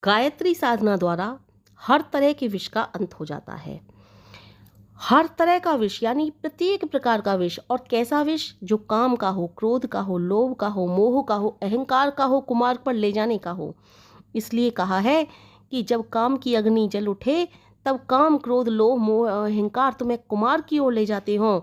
गायत्री साधना द्वारा हर तरह के विष का अंत हो जाता है। हर तरह का विष यानी प्रत्येक प्रकार का विष। और कैसा विष? जो काम का हो, क्रोध का हो, लोभ का हो, मोह का हो, अहंकार का हो, कुमार्ग पर ले जाने का हो। इसलिए कहा है कि जब काम की अग्नि जल उठे तब काम, क्रोध, लोभ, मोह, अहंकार तुम्हें कुमार्ग की ओर ले जाते हों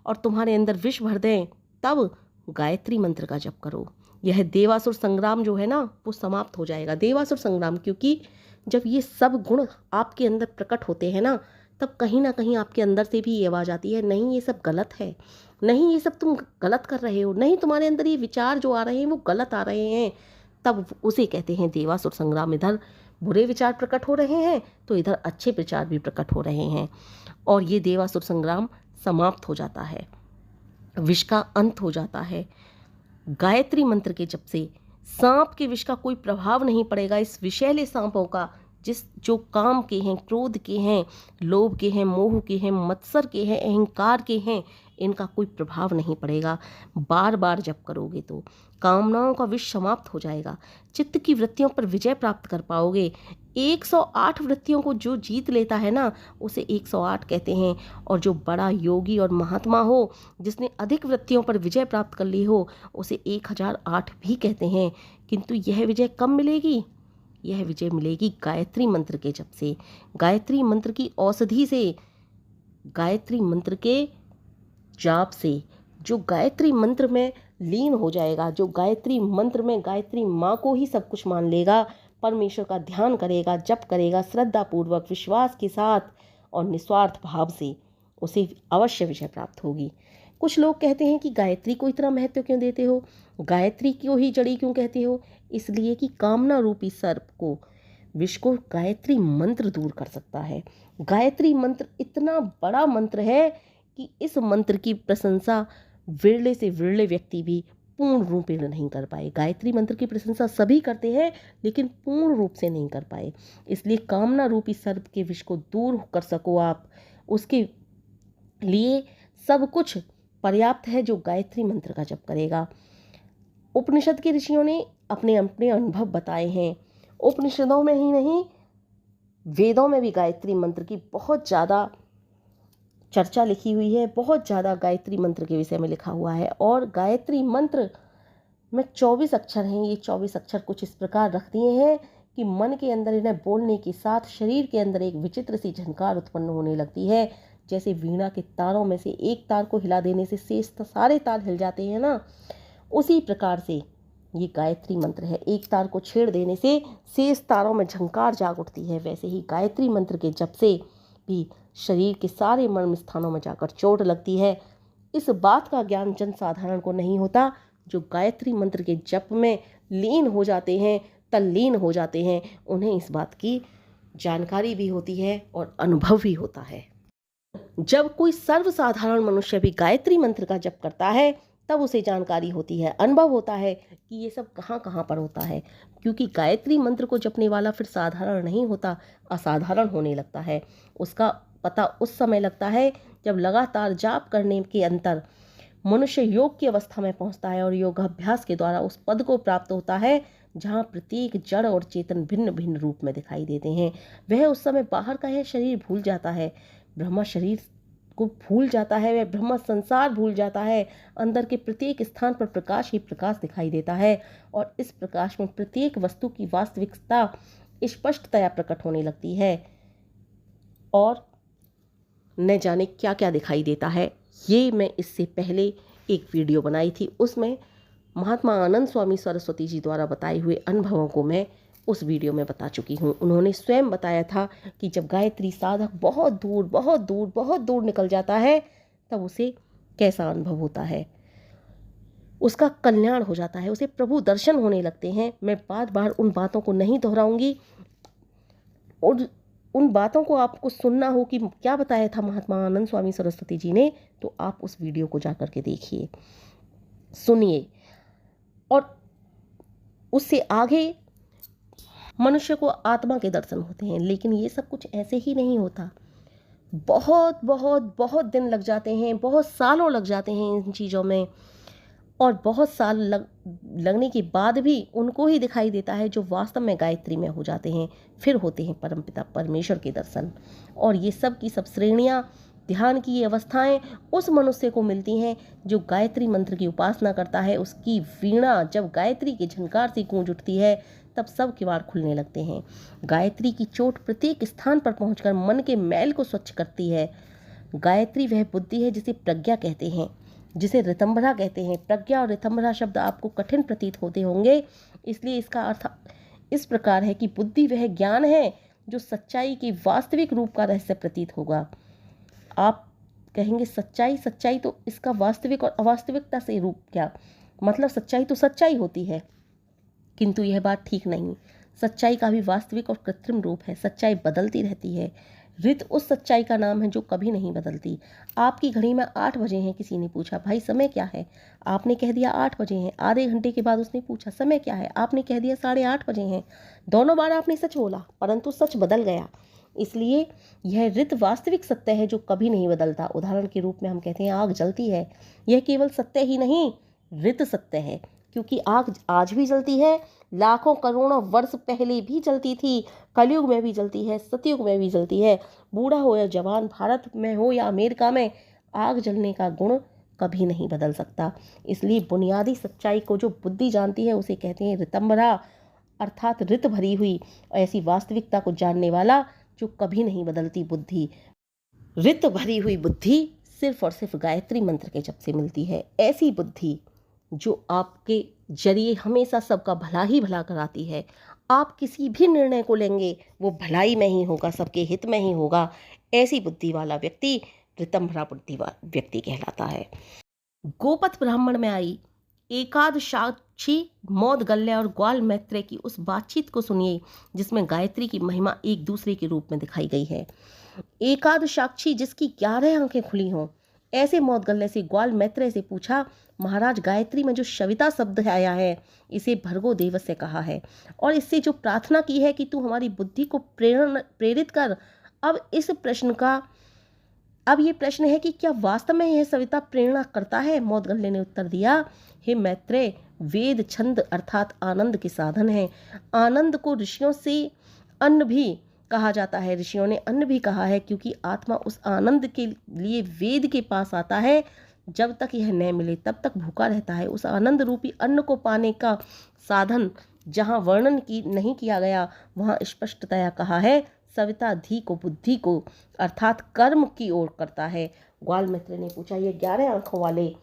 और तुम्हारे अंदर विष भर दें, तब गायत्री मंत्र का जप करो। यह देवासुर संग्राम जो है ना, वो समाप्त हो जाएगा। देवासुर संग्राम, क्योंकि जब ये सब गुण आपके अंदर प्रकट होते हैं ना, तब कहीं ना कहीं आपके अंदर से भी ये आवाज़ आती है, नहीं ये सब गलत है, नहीं ये सब तुम गलत कर रहे हो, नहीं तुम्हारे अंदर ये विचार जो आ रहे हैं वो गलत आ रहे हैं। तब उसे कहते हैं देवासुर संग्राम। इधर बुरे विचार प्रकट हो रहे हैं तो इधर अच्छे विचार भी प्रकट हो रहे हैं, और ये देवासुर संग्राम समाप्त हो जाता है, विष का अंत हो जाता है। गायत्री मंत्र के जप से सांप के विष का कोई प्रभाव नहीं पड़ेगा। इस विषैले सांपों का, जो काम के हैं, क्रोध के हैं, लोभ के हैं, मोह के हैं, मत्सर के हैं, अहंकार के हैं, इनका कोई प्रभाव नहीं पड़ेगा। बार बार जप करोगे तो कामनाओं का विष समाप्त हो जाएगा। चित्त की वृत्तियों पर विजय प्राप्त कर पाओगे। 108 वृत्तियों को जो जीत लेता है ना, उसे 108 कहते हैं। और जो बड़ा योगी और महात्मा हो, जिसने अधिक वृत्तियों पर विजय प्राप्त कर ली हो, उसे 1008 भी कहते हैं। किंतु यह विजय कब मिलेगी? यह विजय मिलेगी गायत्री मंत्र के जप से, गायत्री मंत्र की औषधि से, गायत्री मंत्र के जाप से। जो गायत्री मंत्र में लीन हो जाएगा, जो गायत्री मंत्र में गायत्री माँ को ही सब कुछ मान लेगा, परमेश्वर का ध्यान करेगा, जप करेगा श्रद्धा पूर्वक, विश्वास के साथ और निस्वार्थ भाव से, उसे अवश्य विजय प्राप्त होगी। कुछ लोग कहते हैं कि गायत्री को इतना महत्व क्यों देते हो, गायत्री को ही जड़ी क्यों कहते हो? इसलिए कि कामना रूपी सर्प को, विष को गायत्री मंत्र दूर कर सकता है। गायत्री मंत्र इतना बड़ा मंत्र है कि इस मंत्र की प्रशंसा विरले से विरले व्यक्ति भी पूर्ण रूप में नहीं कर पाए। गायत्री मंत्र की प्रशंसा सभी करते हैं लेकिन पूर्ण रूप से नहीं कर पाए। इसलिए कामना रूपी सर्प के विष को दूर कर सको आप, उसके लिए सब कुछ पर्याप्त है जो गायत्री मंत्र का जप करेगा। उपनिषद के ऋषियों ने अपने अपने अनुभव बताए हैं। उपनिषदों में ही नहीं, वेदों में भी गायत्री मंत्र की बहुत ज़्यादा चर्चा लिखी हुई है, बहुत ज़्यादा गायत्री मंत्र के विषय में लिखा हुआ है। और गायत्री मंत्र में 24 अक्षर हैं। ये 24 अक्षर कुछ इस प्रकार रख दिए हैं कि मन के अंदर इन्हें बोलने के साथ शरीर के अंदर एक विचित्र सी झनकार उत्पन्न होने लगती है। जैसे वीणा के तारों में से एक तार को हिला देने से शेष सारे तार हिल जाते हैं ना, उसी प्रकार से ये गायत्री मंत्र है। एक तार को छेड़ देने से शेष तारों में झंकार जाग उठती है। वैसे ही गायत्री मंत्र के जप से भी शरीर के सारे मर्म स्थानों में जाकर चोट लगती है। इस बात का ज्ञान जन साधारण को नहीं होता। जो गायत्री मंत्र के जप में लीन हो जाते हैं, तल्लीन हो जाते हैं, उन्हें इस बात की जानकारी भी होती है और अनुभव भी होता है। जब कोई सर्वसाधारण मनुष्य भी गायत्री मंत्र का जप करता है तब उसे जानकारी होती है, अनुभव होता है कि ये सब कहाँ कहाँ पर होता है। क्योंकि गायत्री मंत्र को जपने वाला फिर साधारण नहीं होता, असाधारण होने लगता है। उसका पता उस समय लगता है जब लगातार जाप करने के अंतर मनुष्य योग की अवस्था में पहुंचता है और योगाभ्यास के द्वारा उस पद को प्राप्त होता है जहाँ प्रत्येक जड़ और चेतन भिन्न भिन्न रूप में दिखाई देते हैं। वह उस समय बाहर का यह शरीर भूल जाता है, ब्रह्म शरीर को भूल जाता है, वह ब्रह्म संसार भूल जाता है। अंदर के प्रत्येक स्थान पर प्रकाश ही प्रकाश दिखाई देता है और इस प्रकाश में प्रत्येक वस्तु की वास्तविकता स्पष्टतया प्रकट होने लगती है और न जाने क्या क्या दिखाई देता है। ये मैं इससे पहले एक वीडियो बनाई थी, उसमें महात्मा आनंद स्वामी सरस्वती जी द्वारा बताए हुए अनुभवों को मैं उस वीडियो में बता चुकी हूँ। उन्होंने स्वयं बताया था कि जब गायत्री साधक बहुत दूर बहुत दूर बहुत दूर निकल जाता है तब उसे कैसा अनुभव होता है, उसका कल्याण हो जाता है, उसे प्रभु दर्शन होने लगते हैं। मैं बार बार उन बातों को नहीं दोहराऊंगी और उन बातों को आपको सुनना हो कि क्या बताया था महात्मा आनंद स्वामी सरस्वती जी ने, तो आप उस वीडियो को जाकर के देखिए, सुनिए। और उससे आगे मनुष्य को आत्मा के दर्शन होते हैं। लेकिन ये सब कुछ ऐसे ही नहीं होता, बहुत बहुत बहुत दिन लग जाते हैं, बहुत सालों लग जाते हैं इन चीज़ों में। और बहुत साल लगने के बाद भी उनको ही दिखाई देता है जो वास्तव में गायत्री में हो जाते हैं, फिर होते हैं परमपिता परमेश्वर के दर्शन। और ये सब की सब श्रेणियाँ, ध्यान की ये अवस्थाएं उस मनुष्य को मिलती हैं जो गायत्री मंत्र की उपासना करता है। उसकी वीणा जब गायत्री के झनकार से गूंज उठती है तब सब किवाड़ खुलने लगते हैं। गायत्री की चोट प्रत्येक स्थान पर पहुंचकर मन के मैल को स्वच्छ करती है। गायत्री वह बुद्धि है जिसे प्रज्ञा कहते हैं, जिसे ऋतंभरा कहते हैं। प्रज्ञा और ऋतंभरा शब्द आपको कठिन प्रतीत होते होंगे, इसलिए इसका अर्थ इस प्रकार है कि बुद्धि वह ज्ञान है जो सच्चाई के वास्तविक रूप का रहस्य प्रतीत होगा। आप कहेंगे सच्चाई, सच्चाई तो इसका वास्तविक और अवास्तविकता से रूप क्या, मतलब सच्चाई तो सच्चाई होती है, किंतु यह बात ठीक नहीं। सच्चाई का भी वास्तविक और कृत्रिम रूप है। सच्चाई बदलती रहती है। ऋत उस सच्चाई का नाम है जो कभी नहीं बदलती। आपकी घड़ी में 8 बजे हैं, किसी ने पूछा भाई समय क्या है, आपने कह दिया 8 बजे हैं। आधे घंटे के बाद उसने पूछा समय क्या है, आपने कह दिया 8:30 बजे हैं। दोनों बार आपने सच बोला, परंतु सच बदल गया। इसलिए यह ऋत वास्तविक सत्य है जो कभी नहीं बदलता। उदाहरण के रूप में हम कहते हैं आग जलती है, यह केवल सत्य ही नहीं ऋत सत्य है, क्योंकि आग आज भी जलती है, लाखों करोड़ों वर्ष पहले भी जलती थी, कलयुग में भी जलती है, सतयुग में भी जलती है। बूढ़ा हो या जवान, भारत में हो या अमेरिका में, आग जलने का गुण कभी नहीं बदल सकता। इसलिए बुनियादी सच्चाई को जो बुद्धि जानती है उसे कहते हैं ऋतंभरा, अर्थात ऋत भरी हुई ऐसी वास्तविकता को जानने वाला जो कभी नहीं बदलती बुद्धि। ऋत भरी हुई बुद्धि सिर्फ और सिर्फ गायत्री मंत्र के जप से मिलती है। ऐसी बुद्धि जो आपके जरिए हमेशा सबका भला ही भला कराती है। आप किसी भी निर्णय को लेंगे वो भलाई में ही होगा, सबके हित में ही होगा। ऐसी बुद्धि वाला व्यक्ति ऋतंभरा बुद्धि व्यक्ति कहलाता है। गोपथ ब्राह्मण में आई एकाद साक्षी मौदगल्य और ग्वाल मैत्रेय की उस बातचीत को सुनिए जिसमें गायत्री की महिमा एक दूसरे के रूप में दिखाई गई है। एकाद साक्षी जिसकी 11 आंखें खुली हों, ऐसे मौदगल्य से ग्वाल मैत्रेय से पूछा महाराज गायत्री में जो सविता शब्द आया है इसे भर्गो देवस से कहा है और इससे जो प्रार्थना की है कि तू हमारी बुद्धि को प्रेरित कर। अब ये प्रश्न है कि क्या वास्तव में यह सविता प्रेरणा करता है। मौदगल्य ने उत्तर दिया हे मैत्रेय, वेद छंद अर्थात आनंद के साधन है। आनंद को ऋषियों से अन्न भी कहा जाता है। ऋषियों ने अन्न भी कहा है क्योंकि आत्मा उस आनंद के लिए वेद के पास आता है। जब तक यह न मिले तब तक भूखा रहता है। उस आनंद रूपी अन्न को पाने का साधन जहाँ वर्णन की नहीं किया गया वहाँ स्पष्टतया कहा है सविता धी को बुद्धि को अर्थात कर्म की ओर करता है। ग्वाल मैत्रेय ने पूछा ये 11 आंखों वाले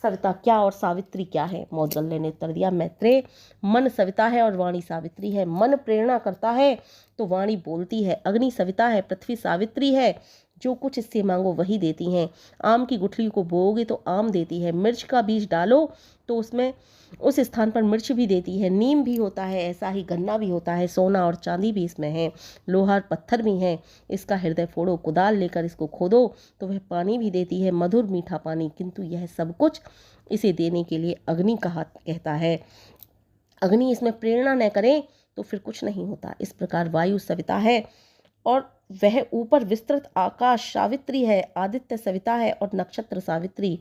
सविता क्या और सावित्री क्या है। मौदगल्य ने उत्तर दिया मैत्रेय, मन सविता है और वाणी सावित्री है। मन प्रेरणा करता है तो वाणी बोलती है। अग्नि सविता है, पृथ्वी सावित्री है, जो कुछ इससे मांगो वही देती हैं। आम की गुठली को बोओगे तो आम देती है। मिर्च का बीज डालो तो उसमें उस स्थान पर मिर्च भी देती है। नीम भी होता है, ऐसा ही गन्ना भी होता है। सोना और चांदी भी इसमें है, लोहा और पत्थर भी है। इसका हृदय फोड़ो, कुदाल लेकर इसको खोदो तो वह पानी भी देती है, मधुर मीठा पानी। किंतु यह सब कुछ इसे देने के लिए अग्नि कहता है। अग्नि इसमें प्रेरणा न करे तो फिर कुछ नहीं होता। इस प्रकार वायु सविता है और वह ऊपर विस्तृत आकाश सावित्री है, आदित्य सविता है और नक्षत्र सावित्री,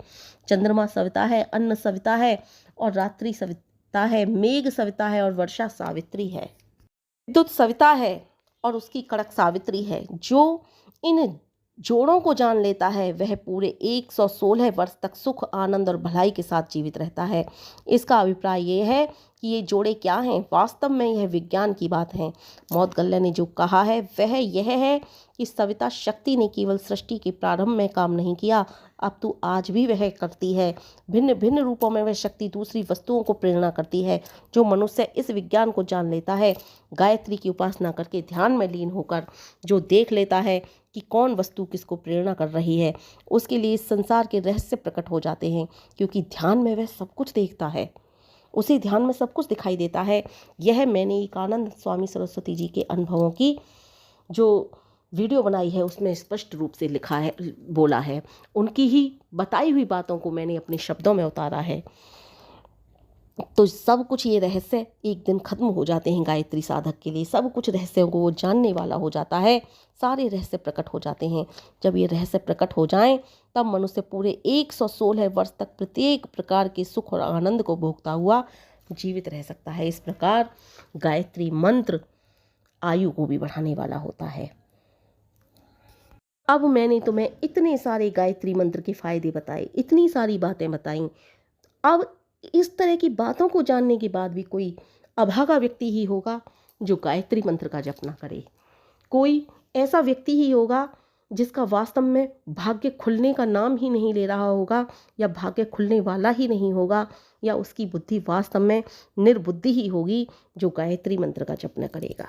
चंद्रमा सविता है, अन्न सविता है और रात्रि सविता है, मेघ सविता है और वर्षा सावित्री है, विद्युत सविता है और उसकी कड़क सावित्री है। जो इन जोड़ों को जान लेता है वह पूरे 116 वर्ष तक सुख आनंद और भलाई के साथ जीवित रहता है। इसका अभिप्राय ये है कि ये जोड़े क्या हैं, वास्तव में यह विज्ञान की बात है। मौदगल्य ने जो कहा है वह यह है कि सविता शक्ति ने केवल सृष्टि के प्रारंभ में काम नहीं किया, अब तो आज भी वह करती है। भिन्न भिन्न रूपों में वह शक्ति दूसरी वस्तुओं को प्रेरणा करती है। जो मनुष्य इस विज्ञान को जान लेता है, गायत्री की उपासना करके ध्यान में लीन होकर जो देख लेता है कि कौन वस्तु किसको प्रेरणा कर रही है, उसके लिए इस संसार के रहस्य प्रकट हो जाते हैं। क्योंकि ध्यान में वह सब कुछ देखता है, उसे ध्यान में सब कुछ दिखाई देता है। यह मैंने एकानंद स्वामी सरस्वती जी के अनुभवों की जो वीडियो बनाई है उसमें स्पष्ट रूप से लिखा है, बोला है। उनकी ही बताई हुई बातों को मैंने अपने शब्दों में उतारा है। तो सब कुछ ये रहस्य एक दिन खत्म हो जाते हैं गायत्री साधक के लिए। सब कुछ रहस्यों को वो जानने वाला हो जाता है, सारे रहस्य प्रकट हो जाते हैं। जब ये रहस्य प्रकट हो जाएं तब मनुष्य पूरे 116 वर्ष तक प्रत्येक प्रकार के सुख और आनंद को भोगता हुआ जीवित रह सकता है। इस प्रकार गायत्री मंत्र आयु को भी बढ़ाने वाला होता है। अब मैंने तुम्हें इतने सारे गायत्री मंत्र के फायदे बताए, इतनी सारी बातें बताई। अब इस तरह की बातों को जानने के बाद भी कोई अभागा व्यक्ति ही होगा जो गायत्री मंत्र का जप ना करे। कोई ऐसा व्यक्ति ही होगा जिसका वास्तव में भाग्य खुलने का नाम ही नहीं ले रहा होगा, या भाग्य खुलने वाला ही नहीं होगा, या उसकी बुद्धि वास्तव में निर्बुद्धि ही होगी जो गायत्री मंत्र का जप न करेगा।